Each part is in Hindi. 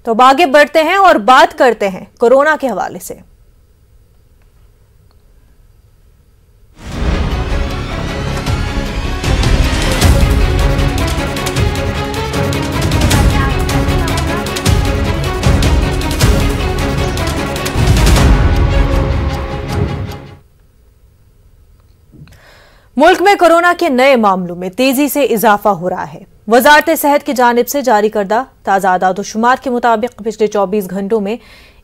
तो अब आगे बढ़ते हैं और बात करते हैं कोरोना के हवाले से। मुल्क में कोरोना के नए मामलों में तेजी से इजाफा हो रहा है। वजारत सेहत की जानिब से जारी करदा ताज़ा आदाद-ओ-शुमार के मुताबिक पिछले 24 घंटों में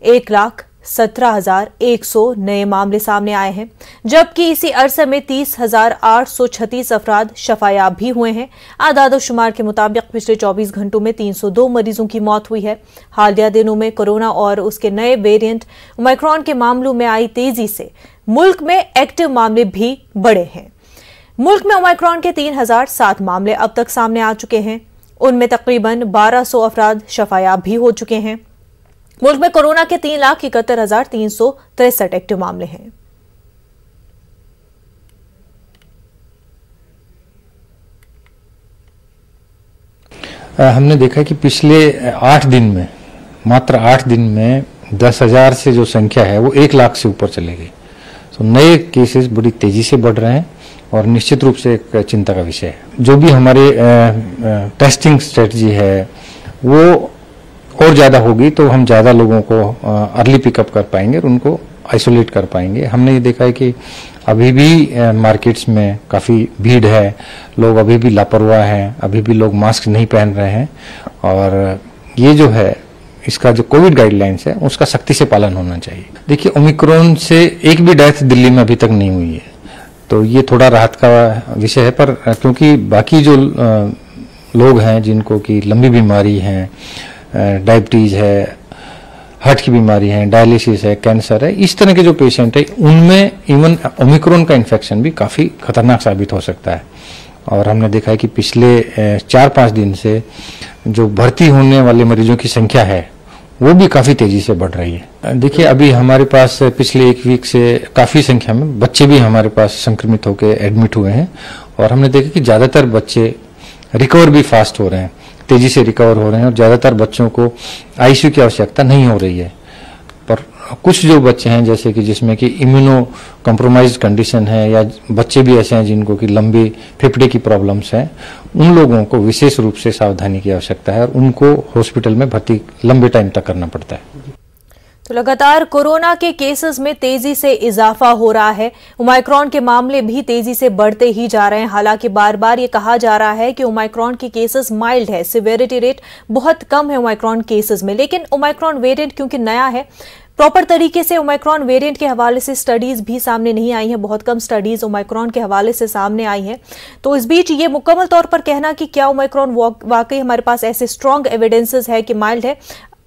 1,17,100 नए मामले सामने आए हैं, जबकि इसी अरसे में 30,836 अफराद शफायाब भी हुए हैं। आदाद-ओ-शुमार के मुताबिक पिछले 24 घंटों में 302 मरीजों की मौत हुई है। हालिया दिनों में कोरोना और उसके नए वेरिएंट ओमिक्रॉन के मामलों में आई तेजी से मुल्क में एक्टिव मामले भी बढ़े हैं। मुल्क में ओमिक्रॉन के 3,007 मामले अब तक सामने आ चुके हैं। उनमें तकरीबन 1,200 अफराद शफायाब भी हो चुके हैं। मुल्क में कोरोना के 3,71,363 एक्टिव मामले हैं। हमने देखा कि पिछले 8 दिन में, मात्र 8 दिन में 10,000 से जो संख्या है वो 1 लाख से ऊपर चले गई। तो नए केसेस बड़ी तेजी से बढ़ रहे हैं और निश्चित रूप से एक चिंता का विषय है। जो भी हमारी टेस्टिंग स्ट्रेटजी है वो और ज़्यादा होगी तो हम ज़्यादा लोगों को अर्ली पिकअप कर पाएंगे और उनको आइसोलेट कर पाएंगे। हमने ये देखा है कि अभी भी मार्केट्स में काफ़ी भीड़ है, लोग अभी भी लापरवाह हैं, अभी भी लोग मास्क नहीं पहन रहे हैं और ये जो है इसका जो कोविड गाइडलाइंस है उसका सख्ती से पालन होना चाहिए। देखिए, ओमिक्रॉन से एक भी डेथ दिल्ली में अभी तक नहीं हुई है, तो ये थोड़ा राहत का विषय है। पर क्योंकि बाकी जो लोग हैं जिनको कि लंबी बीमारी है, डायबिटीज है, हार्ट की बीमारी है, डायलिसिस है, कैंसर है, इस तरह के जो पेशेंट है उनमें इवन ओमिक्रॉन का इन्फेक्शन भी काफ़ी खतरनाक साबित हो सकता है। और हमने देखा है कि पिछले 4-5 दिन से जो भर्ती होने वाले मरीजों की संख्या है वो भी काफ़ी तेजी से बढ़ रही है। देखिए, अभी हमारे पास पिछले 1 वीक से काफ़ी संख्या में बच्चे भी हमारे पास संक्रमित होकर एडमिट हुए हैं और हमने देखा कि ज़्यादातर बच्चे रिकवर भी फास्ट हो रहे हैं, तेजी से रिकवर हो रहे हैं और ज़्यादातर बच्चों को आईसीयू की आवश्यकता नहीं हो रही है। पर कुछ जो बच्चे हैं जैसे कि जिसमें कि इम्यूनो कॉम्प्रोमाइज्ड कंडीशन है या बच्चे भी ऐसे हैं जिनको कि लंबी फेफड़े की प्रॉब्लम्स हैं, उन लोगों को विशेष रूप से सावधानी की आवश्यकता है और उनको हॉस्पिटल में भर्ती लंबे टाइम तक करना पड़ता है। तो लगातार कोरोना के केसेस में तेजी से इजाफा हो रहा है। ओमिक्रॉन के मामले भी तेजी से बढ़ते ही जा रहे हैं। हालांकि बार बार ये कहा जा रहा है कि ओमिक्रॉन के केसेस माइल्ड है, सिवियरिटी रेट बहुत कम है ओमिक्रॉन केसेस में, लेकिन ओमिक्रॉन वेरिएंट क्योंकि नया है, प्रॉपर तरीके से ओमिक्रॉन वेरिएंट के हवाले से स्टडीज भी सामने नहीं आई हैं। बहुत कम स्टडीज ओमिक्रॉन के हवाले से सामने आई हैं। तो इस बीच ये मुकम्मल तौर पर कहना कि क्या ओमिक्रॉन वाकई हमारे पास ऐसे स्ट्रॉन्ग एविडेंसेस है कि माइल्ड है,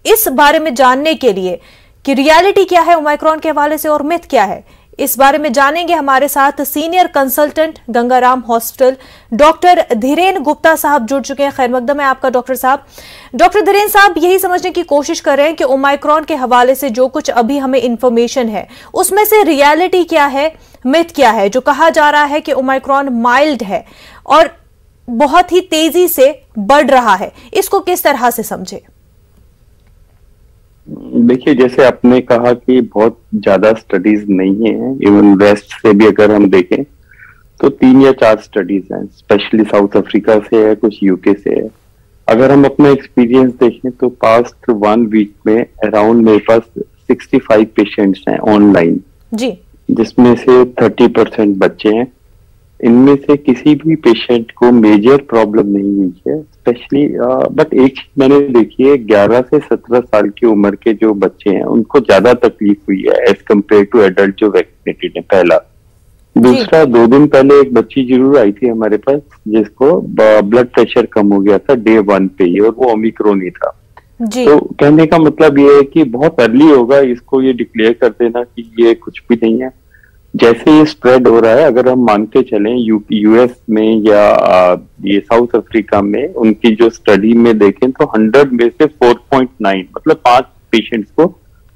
इस बारे में जानने के लिए कि रियलिटी क्या है ओमिक्रॉन के हवाले से और मिथ क्या है, इस बारे में जानेंगे हमारे साथ senior consultant Gangaram hospital doctor Dhiren Gupta साहब जुड़ चुके हैं। खैर मकदम है आपका डॉक्टर साहब। डॉक्टर धीरेन साहब, यही समझने की कोशिश कर रहे हैं कि ओमिक्रॉन के हवाले से जो कुछ अभी हमें इंफॉर्मेशन है उसमें से रियलिटी क्या है, मिथ क्या है। जो कहा जा रहा है कि ओमिक्रॉन माइल्ड है और बहुत ही तेजी से बढ़ रहा है, इसको किस तरह से समझे? देखिए, जैसे आपने कहा कि बहुत ज्यादा स्टडीज नहीं है, इवन वेस्ट से भी अगर हम देखें तो 3 या 4 स्टडीज हैं, स्पेशली साउथ अफ्रीका से है, कुछ यूके से है। अगर हम अपना एक्सपीरियंस देखें तो पास्ट 1 वीक में अराउंड मेरे पास 65 पेशेंट्स हैं ऑनलाइन जी, जिसमें से 30% बच्चे हैं। इनमें से किसी भी पेशेंट को मेजर प्रॉब्लम नहीं हुई है, स्पेशली बट एक चीज मैंने देखी है, 11 से 17 साल की उम्र के जो बच्चे हैं उनको ज्यादा तकलीफ हुई है एज कम्पेयर टू एडल्ट जो वैक्सीनेटेड है। पहला। दूसरा, 2 दिन पहले एक बच्ची जरूर आई थी हमारे पास जिसको ब्लड प्रेशर कम हो गया था डे 1 पे ही, और वो ओमिक्रॉन ही था जी। तो कहने का मतलब ये है कि बहुत अर्ली होगा इसको ये डिक्लेयर कर देना कि ये कुछ भी नहीं है। जैसे ये स्प्रेड हो रहा है, अगर हम मान के चलें यूएस में या ये साउथ अफ्रीका में उनकी जो स्टडी में देखें तो 100 में से 4.9 मतलब 5 पेशेंट्स को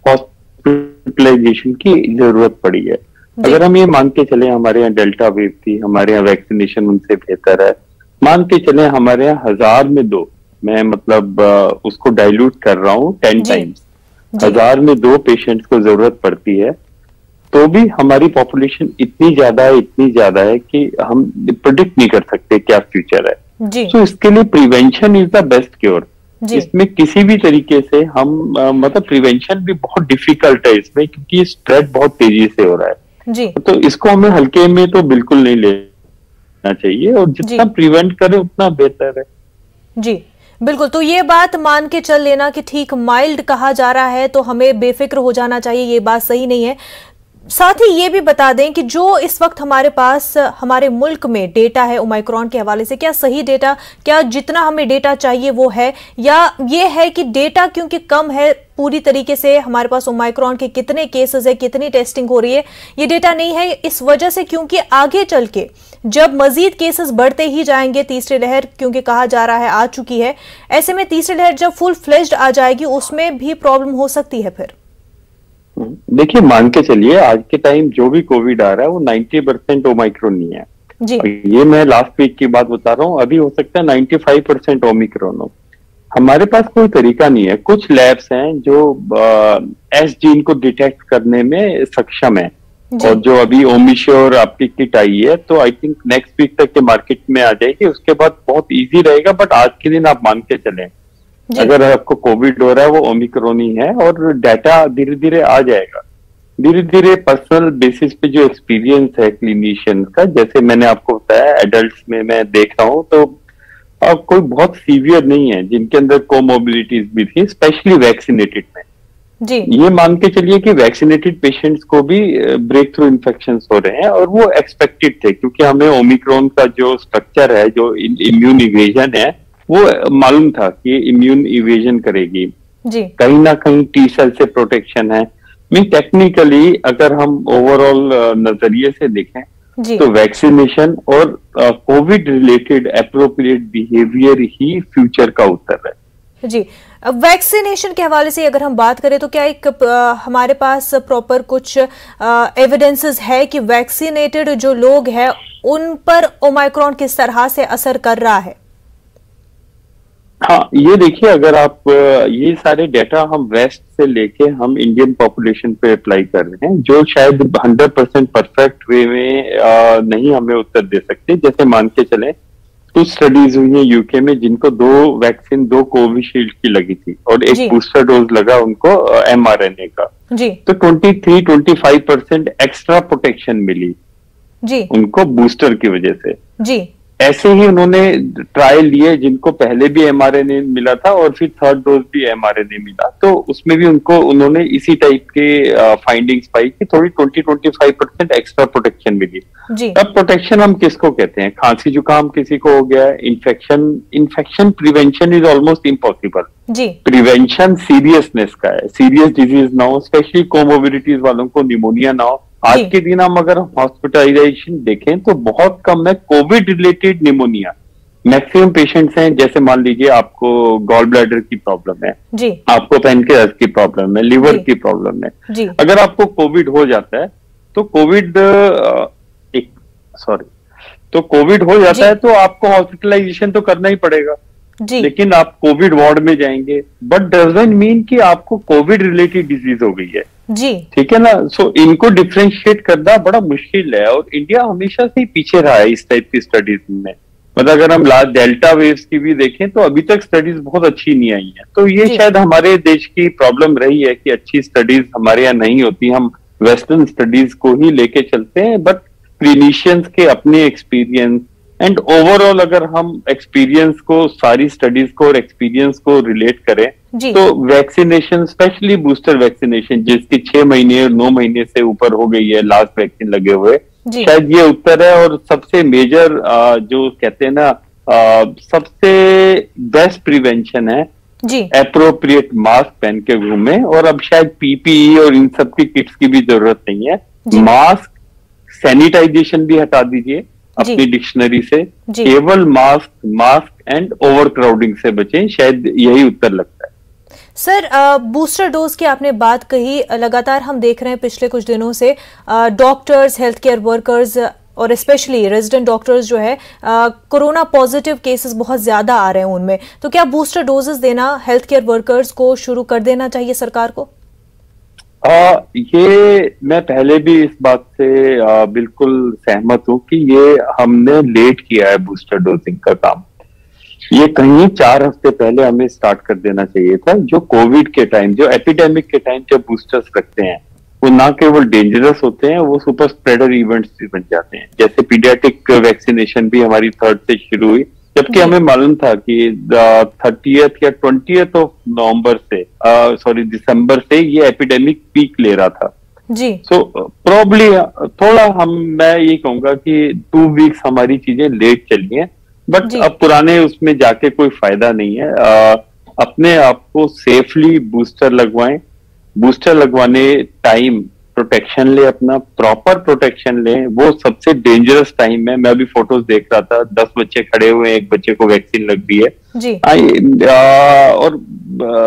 हॉस्पिटलाइजेशन की जरूरत पड़ी है। अगर हम ये मान के चले हमारे यहाँ डेल्टा वेव थी, हमारे यहाँ वैक्सीनेशन उनसे बेहतर है, मान के चले हमारे यहाँ 1000 में 2, मैं मतलब उसको डाइल्यूट कर रहा हूँ 10 टाइम्स, 1000 में 2 पेशेंट्स को जरूरत पड़ती है, तो भी हमारी पॉपुलेशन इतनी ज्यादा है कि हम प्रिडिक्ट नहीं कर सकते क्या फ्यूचर है। तो इसके लिए prevention is the best cure. इसमें किसी भी तरीके से हम मतलब प्रिवेंशन भी बहुत डिफिकल्ट है इसमें, क्योंकि स्प्रेड बहुत तेजी से हो रहा है जी। तो इसको हमें हल्के में तो बिल्कुल नहीं लेना चाहिए, और जितना प्रिवेंट करें उतना बेहतर है जी। बिल्कुल, तो ये बात मान के चल लेना कि ठीक माइल्ड कहा जा रहा है तो हमें बेफिक्र हो जाना चाहिए, ये बात सही नहीं है। साथ ही ये भी बता दें कि जो इस वक्त हमारे पास हमारे मुल्क में डेटा है ओमाइक्रॉन के हवाले से, क्या सही डेटा, क्या जितना हमें डेटा चाहिए वो है, या ये है कि डेटा क्योंकि कम है पूरी तरीके से हमारे पास ओमाइक्रॉन के कितने केसेस है, कितनी टेस्टिंग हो रही है, ये डेटा नहीं है इस वजह से क्योंकि आगे चल के जब मजीद केसेस बढ़ते ही जाएंगे, तीसरी लहर क्योंकि कहा जा रहा है आ चुकी है, ऐसे में तीसरी लहर जब फुल फ्लेज्ड आ जाएगी उसमें भी प्रॉब्लम हो सकती है फिर। देखिए, मान के चलिए आज के टाइम जो भी कोविड आ रहा है वो 90% ओमाइक्रोन नहीं है जी। ये मैं लास्ट वीक की बात बता रहा हूँ, अभी हो सकता है 95% ओमिक्रॉन हो। हमारे पास कोई तरीका नहीं है। कुछ लैब्स हैं जो एस जीन को डिटेक्ट करने में सक्षम है, और जो अभी ओमिश्योर आपकी किट आई है तो आई थिंक नेक्स्ट वीक तक के मार्केट में आ जाएगी, उसके बाद बहुत इजी रहेगा। बट आज के दिन आप मान के चलें अगर आपको कोविड हो रहा है वो ओमिक्रॉन ही है, और डाटा धीरे धीरे आ जाएगा। धीरे धीरे पर्सनल बेसिस पे जो एक्सपीरियंस है क्लिनिशियन का, जैसे मैंने आपको बताया एडल्ट्स में मैं देख रहा हूँ तो कोई बहुत सीवियर नहीं है जिनके अंदर कोमोबिलिटीज भी थी, स्पेशली वैक्सीनेटेड में जी। ये मान के चलिए कि वैक्सीनेटेड पेशेंट्स को भी ब्रेक थ्रू इन्फेक्शंस हो रहे हैं, और वो एक्सपेक्टेड थे क्योंकि हमें ओमिक्रॉन का जो स्ट्रक्चर है, जो इम्यून इवेजन है, वो मालूम था कि इम्यून इवेजन करेगी जी। कहीं ना कहीं टी सेल से प्रोटेक्शन है। मीन टेक्निकली अगर हम ओवरऑल नजरिए से देखें तो वैक्सीनेशन और कोविड रिलेटेड एप्रोप्रिएट बिहेवियर ही फ्यूचर का उत्तर है जी। वैक्सीनेशन के हवाले से अगर हम बात करें तो क्या एक हमारे पास प्रॉपर कुछ एविडेंसेस है कि वैक्सीनेटेड जो लोग हैं उन पर ओमाइक्रॉन किस तरह से असर कर रहा है? हाँ, ये देखिए, अगर आप ये सारे डेटा हम वेस्ट से लेके हम इंडियन पॉपुलेशन पे अप्लाई कर रहे हैं, जो शायद 100% परफेक्ट वे में नहीं हमें उत्तर दे सकते। जैसे मान के चले कुछ स्टडीज हुई है यूके में जिनको 2 वैक्सीन 2 कोविशील्ड की लगी थी और एक बूस्टर डोज लगा उनको mRNA का जी। तो 23-25% एक्स्ट्रा प्रोटेक्शन मिली जी उनको बूस्टर की वजह से जी। ऐसे ही उन्होंने ट्रायल लिए जिनको पहले भी mRNA मिला था और फिर थर्ड डोज भी mRNA मिला, तो उसमें भी उन्होंने इसी टाइप के फाइंडिंग्स पाई कि थोड़ी 20-25% एक्स्ट्रा प्रोटेक्शन मिली जी। अब प्रोटेक्शन हम किसको कहते हैं? खांसी जुकाम किसी को हो गया, infection prevention is almost impossible जी। प्रिवेंशन सीरियसनेस का है, सीरियस डिजीज ना हो, स्पेशली कोमोबिलिटीज वालों को निमोनिया ना हो। आज के दिन हम अगर हॉस्पिटलाइजेशन देखें तो बहुत कम है Covid related pneumonia. Maximum patients हैं, जैसे मान लीजिए आपको गॉल ब्लैडर की प्रॉब्लम है जी। आपको पैनक्रियास की प्रॉब्लम है, लिवर की प्रॉब्लम है जी। अगर आपको कोविड हो जाता है तो कोविड हो जाता है तो आपको हॉस्पिटलाइजेशन तो करना ही पड़ेगा जी। लेकिन आप कोविड वार्ड में जाएंगे, बट डजंट मीन कि आपको कोविड रिलेटेड डिजीज हो गई है जी। ठीक है ना। सो इनको डिफ्रेंशिएट करना बड़ा मुश्किल है, और इंडिया हमेशा से ही पीछे रहा है इस टाइप की स्टडीज में। मतलब अगर हम लास्ट डेल्टा वेव्स की भी देखें तो अभी तक स्टडीज बहुत अच्छी नहीं आई है। तो ये शायद हमारे देश की प्रॉब्लम रही है कि अच्छी स्टडीज हमारे यहाँ नहीं होती, हम वेस्टर्न स्टडीज को ही लेके चलते हैं। बट क्लिनिशियंस के अपने एक्सपीरियंस एंड ओवरऑल अगर हम एक्सपीरियंस को, सारी स्टडीज को और एक्सपीरियंस को रिलेट करें तो वैक्सीनेशन, स्पेशली बूस्टर वैक्सीनेशन जिसकी 6 महीने और 9 महीने से ऊपर हो गई है लास्ट वैक्सीन लगे हुए, शायद ये उत्तर है। और सबसे मेजर जो कहते हैं ना सबसे बेस्ट प्रिवेंशन है एप्रोप्रिएट मास्क पहन के घूमे। और अब शायद पीपीई और इन सब की किट्स की भी जरूरत नहीं है। मास्क, सैनिटाइजेशन भी हटा दीजिए अपनी डिक्शनरी से, केवल मास्क एंड ओवर क्राउडिंग से बचें, शायद यही उत्तर लगता है। सर, बूस्टर डोज की आपने बात कही, लगातार हम देख रहे हैं पिछले कुछ दिनों से डॉक्टर्स, हेल्थ केयर वर्कर्स और स्पेशली रेजिडेंट डॉक्टर्स जो है कोरोना पॉजिटिव केसेस बहुत ज्यादा आ रहे हैं उनमें, तो क्या बूस्टर डोजेस देना हेल्थ केयर वर्कर्स को शुरू कर देना चाहिए सरकार को? ये मैं पहले भी इस बात से बिल्कुल सहमत हूं कि ये हमने लेट किया है बूस्टर डोजिंग का काम। ये कहीं 4 हफ्ते पहले हमें स्टार्ट कर देना चाहिए था। जो कोविड के टाइम, जो एपिडेमिक के टाइम जब बूस्टर्स रखते हैं वो ना केवल डेंजरस होते हैं, वो सुपर स्प्रेडर इवेंट्स भी बन जाते हैं। जैसे पीडियाट्रिक वैक्सीनेशन भी हमारी 3rd से शुरू हुई, जबकि हमें मालूम था कि 30th या 20th ऑफ नवंबर से दिसंबर से ये एपिडेमिक पीक ले रहा था जी। सो प्रॉब्ली थोड़ा मैं ये कहूंगा कि 2 वीक्स हमारी चीजें लेट चली हैं, बट अब पुराने उसमें जाके कोई फायदा नहीं है। अपने आप को सेफली बूस्टर लगवाएं। बूस्टर लगवाने टाइम प्रोटेक्शन ले, अपना प्रॉपर प्रोटेक्शन ले। वो सबसे डेंजरस टाइम है। मैं अभी फोटोज देख रहा था, 10 बच्चे खड़े हुए हैं, एक बच्चे को वैक्सीन लग गई है जी। और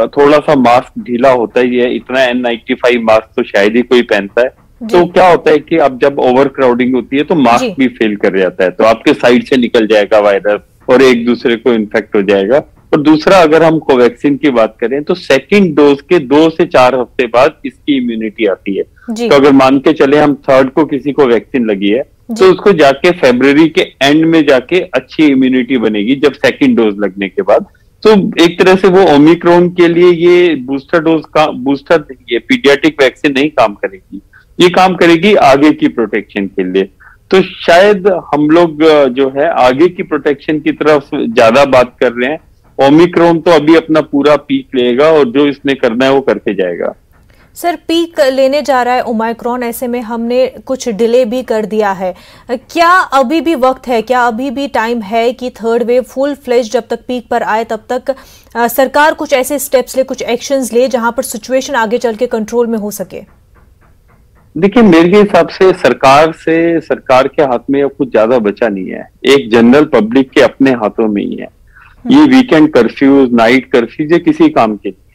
थोड़ा सा मास्क ढीला होता ही है। इतना N95 मास्क तो शायद ही कोई पहनता है। तो क्या होता है कि अब जब ओवर क्राउडिंग होती है तो मास्क भी फेल कर जाता है, तो आपके साइड से निकल जाएगा वायरस और एक दूसरे को इन्फेक्ट हो जाएगा। और दूसरा, अगर हम कोवैक्सीन की बात करें तो सेकंड डोज के 2 से 4 हफ्ते बाद इसकी इम्यूनिटी आती है। तो अगर मान के चले हम 3rd को किसी को वैक्सीन लगी है तो उसको जाके फरवरी के एंड में जाके अच्छी इम्यूनिटी बनेगी जब सेकंड डोज लगने के बाद। तो एक तरह से वो ओमिक्रॉन के लिए ये बूस्टर ये पीडियाट्रिक वैक्सीन नहीं काम करेगी, ये काम करेगी आगे की प्रोटेक्शन के लिए। तो शायद हम लोग जो है आगे की प्रोटेक्शन की तरफ ज्यादा बात कर रहे हैं। ओमिक्रॉन तो अभी अपना पूरा पीक लेगा और जो इसने करना है वो करके जाएगा। सर, पीक लेने जा रहा है ओमिक्रॉन, ऐसे में हमने कुछ डिले भी कर दिया है। क्या अभी भी वक्त है, क्या अभी भी टाइम है कि 3rd वेव फुल फ्लेज जब तक पीक पर आए तब तक सरकार कुछ ऐसे स्टेप्स ले, कुछ एक्शंस ले जहां पर सिचुएशन आगे चल के कंट्रोल में हो सके? देखिए, मेरे हिसाब से सरकार के हाथ में अब कुछ ज्यादा बचा नहीं है। एक जनरल पब्लिक के अपने हाथों में ही है। ये वीकेंड कर्फ्यूज, नाइट कर्फ्यूज, ये किसी काम के नहीं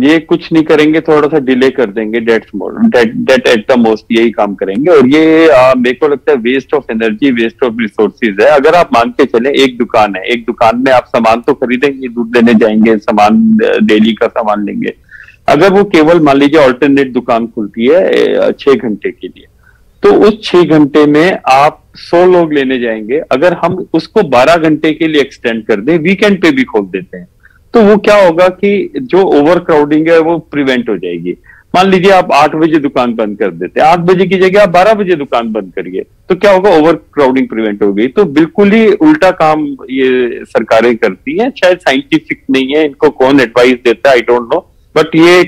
है। ये कुछ नहीं करेंगे, थोड़ा सा डिले कर देंगे, डेट एट द मोस्ट यही काम करेंगे। और ये मेरे को लगता है waste of energy, waste of resources है। अगर आप मान के चले, एक दुकान है, एक दुकान में आप सामान तो खरीदेंगे, दूध लेने जाएंगे, सामान डेली का सामान लेंगे। अगर वो केवल मान लीजिए ऑल्टरनेट दुकान खुलती है 6 घंटे के लिए, तो उस 6 घंटे में आप 100 लोग लेने जाएंगे। अगर हम उसको 12 घंटे के लिए एक्सटेंड कर दें, वीकेंड पे भी खोल देते हैं, तो वो क्या होगा कि जो ओवर क्राउडिंग है वो प्रिवेंट हो जाएगी। मान लीजिए आप 8 बजे दुकान बंद कर देते हैं, 8 बजे की जगह आप 12 बजे दुकान बंद करिए, तो क्या होगा, ओवर क्राउडिंग प्रिवेंट हो गई। तो बिल्कुल ही उल्टा काम ये सरकारें करती हैं। शायद साइंटिफिक नहीं है, इनको कौन एडवाइस देता है आई डोंट नो, बट ये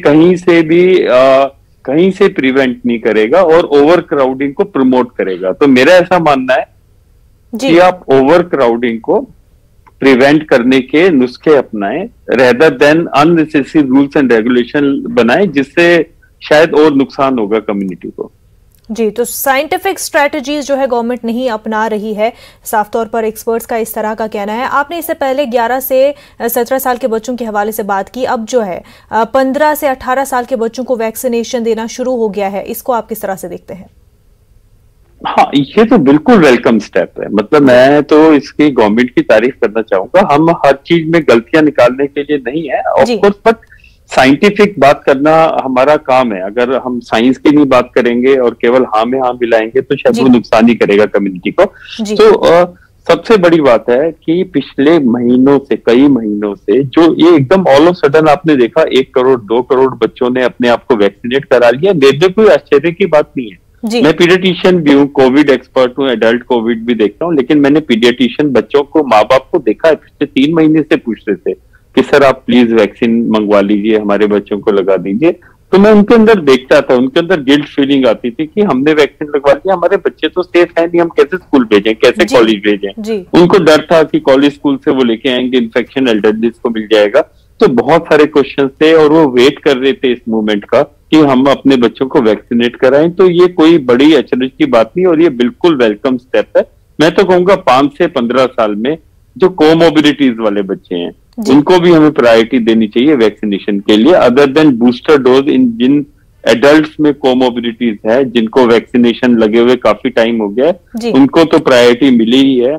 कहीं से प्रिवेंट नहीं करेगा और ओवर क्राउडिंग को प्रमोट करेगा। तो मेरा ऐसा मानना है कि आप ओवर क्राउडिंग को प्रिवेंट करने के नुस्खे अपनाएं, rather than unnecessary rules and regulation बनाएं, जिससे शायद और नुकसान होगा कम्युनिटी को। जी, तो साइंटिफिक स्ट्रेटजीज जो है गवर्नमेंट नहीं अपना रही है, साफ तौर पर एक्सपर्ट्स का इस तरह का कहना है। आपने इससे पहले 11 से 17 साल के बच्चों के हवाले से बात की, अब जो है 15 से 18 साल के बच्चों को वैक्सीनेशन देना शुरू हो गया है, इसको आप किस तरह से देखते हैं? हाँ, ये तो बिल्कुल वेलकम स्टेप है। मतलब मैं तो इसकी गवर्नमेंट की तारीफ करना चाहूंगा। हम हर चीज में गलतियां निकालने के लिए नहीं है ऑफकोर्स, बट साइंटिफिक बात करना हमारा काम है। अगर हम साइंस की नहीं बात करेंगे और केवल हाँ में हाँ मिलाएंगे तो शायद वो नुकसान ही करेगा कम्युनिटी को। तो सबसे बड़ी बात है कि पिछले महीनों से, कई महीनों से जो ये एकदम ऑल ऑफ सडन आपने देखा 1 करोड़ 2 करोड़ बच्चों ने अपने आप को वैक्सीनेट करा लिया। मेरे कोई आश्चर्य की बात नहीं है। मैं पीडियाट्रिशियन भी हूँ, कोविड एक्सपर्ट हूँ, एडल्ट कोविड भी देखता हूँ, लेकिन मैंने पीडियाट्रिशियन बच्चों को, माँ बाप को देखा है पिछले 3 महीने से पूछ रहे थे कि सर आप प्लीज वैक्सीन मंगवा लीजिए, हमारे बच्चों को लगा दीजिए। तो मैं उनके अंदर देखता था, उनके अंदर गिल्ट फीलिंग आती थी कि हमने वैक्सीन लगवा लिया, हमारे बच्चे तो सेफ है नहीं, हम कैसे स्कूल भेजें, कैसे कॉलेज भेजें। उनको डर था कि कॉलेज स्कूल से वो लेके आएंगे इन्फेक्शन, एल्डरलीज को मिल जाएगा। तो बहुत सारे क्वेश्चन थे और वो वेट कर रहे थे इस मूवमेंट का कि हम अपने बच्चों को वैक्सीनेट कराएं। तो ये कोई बड़ी अचरज की बात नहीं और ये बिल्कुल वेलकम स्टेप है। मैं तो कहूंगा 5 से 15 साल में जो कोमोबिलिटीज वाले बच्चे हैं उनको भी हमें प्रायोरिटी देनी चाहिए वैक्सीनेशन के लिए, अदर देन बूस्टर डोज इन जिन एडल्ट्स में कोमोबिलिटीज है, जिनको वैक्सीनेशन लगे हुए काफी टाइम हो गया है, उनको तो प्रायोरिटी मिली ही है।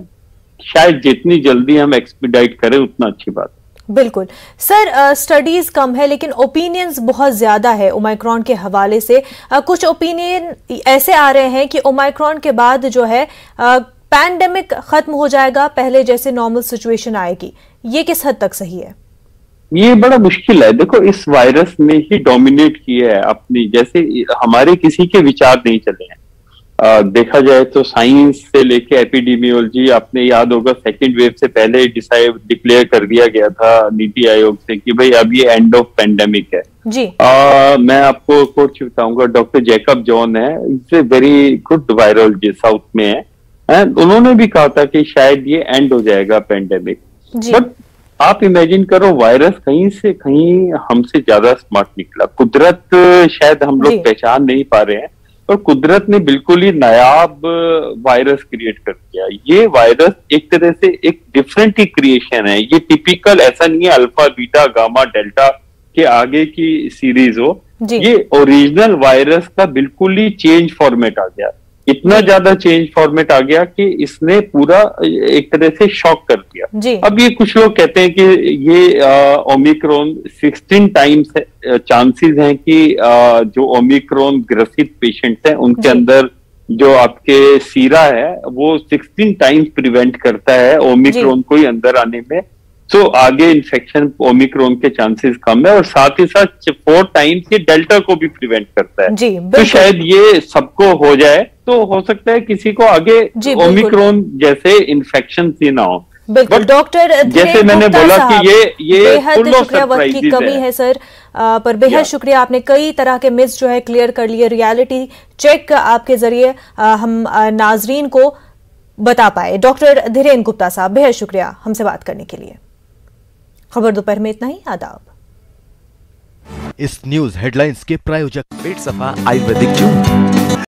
शायद जितनी जल्दी हम एक्सपीडाइट करें उतना अच्छी बात है। बिल्कुल सर, स्टडीज कम है लेकिन ओपिनियंस बहुत ज्यादा है ओमाइक्रॉन के हवाले से। कुछ ओपिनियन ऐसे आ रहे हैं कि ओमाइक्रॉन के बाद जो है पैंडेमिक खत्म हो जाएगा, पहले जैसे नॉर्मल सिचुएशन आएगी। ये किस हद तक सही है? ये बड़ा मुश्किल है। देखो, इस वायरस ने ही डोमिनेट किया है अपनी, जैसे हमारे किसी के विचार नहीं चले हैं। देखा जाए तो साइंस से लेके एपिडेमियोलॉजी, आपने याद होगा सेकेंड वेव से पहले डिक्लेयर कर दिया गया था नीति आयोग से कि भाई अब ये एंड ऑफ पेंडेमिक है जी। मैं आपको कुछ बताऊंगा, डॉक्टर जैकब जॉन है, is a very good virologist, south में है, उन्होंने भी कहा था कि शायद ये एंड हो जाएगा पेंडेमिक। बट आप इमेजिन करो, वायरस कहीं से कहीं हमसे ज्यादा स्मार्ट निकला। कुदरत शायद हम लोग पहचान नहीं पा रहे हैं, और कुदरत ने बिल्कुल ही नायाब वायरस क्रिएट कर दिया। ये वायरस एक तरह से एक डिफरेंट ही क्रिएशन है। ये टिपिकल ऐसा नहीं है अल्फा बीटा गामा डेल्टा के आगे की सीरीज हो। ये ओरिजिनल वायरस का बिल्कुल ही चेंज फॉर्मेट आ गया। इतना ज्यादा चेंज फॉर्मेट आ गया कि इसने पूरा एक तरह से शॉक कर दिया। अब ये कुछ लोग कहते हैं कि ये ओमिक्रॉन 16 टाइम्स चांसेस हैं कि जो ओमिक्रॉन ग्रसित पेशेंट्स हैं उनके अंदर जो आपके सीरा है वो 16 टाइम्स प्रिवेंट करता है ओमिक्रॉन को ही अंदर आने में। तो आगे इन्फेक्शन ओमिक्रॉन के चांसेस कम है, और साथ ही साथ 4 टाइम्स ये डेल्टा को भी प्रिवेंट करता है। तो शायद ये सबको हो जाए तो हो सकता है किसी को आगे ओमिक्रॉन जैसे इन्फेक्शन ही ना हो। बिल्कुल डॉक्टर, जैसे मैंने बोला कि ये फुल ऑफ वक्त की कमी है सर, पर बेहद शुक्रिया, आपने कई तरह के मिस जो है क्लियर कर लिए। रियलिटी चेक आपके जरिए हम नाजरीन को बता पाए। डॉक्टर धीरेन्द्र गुप्ता साहब, बेहद शुक्रिया हमसे बात करने के लिए। खबर दोपहर में इतना ही। आदाब। इस न्यूज हेडलाइंस के प्रायोजक पेट सफा आयुर्वेदिक जून।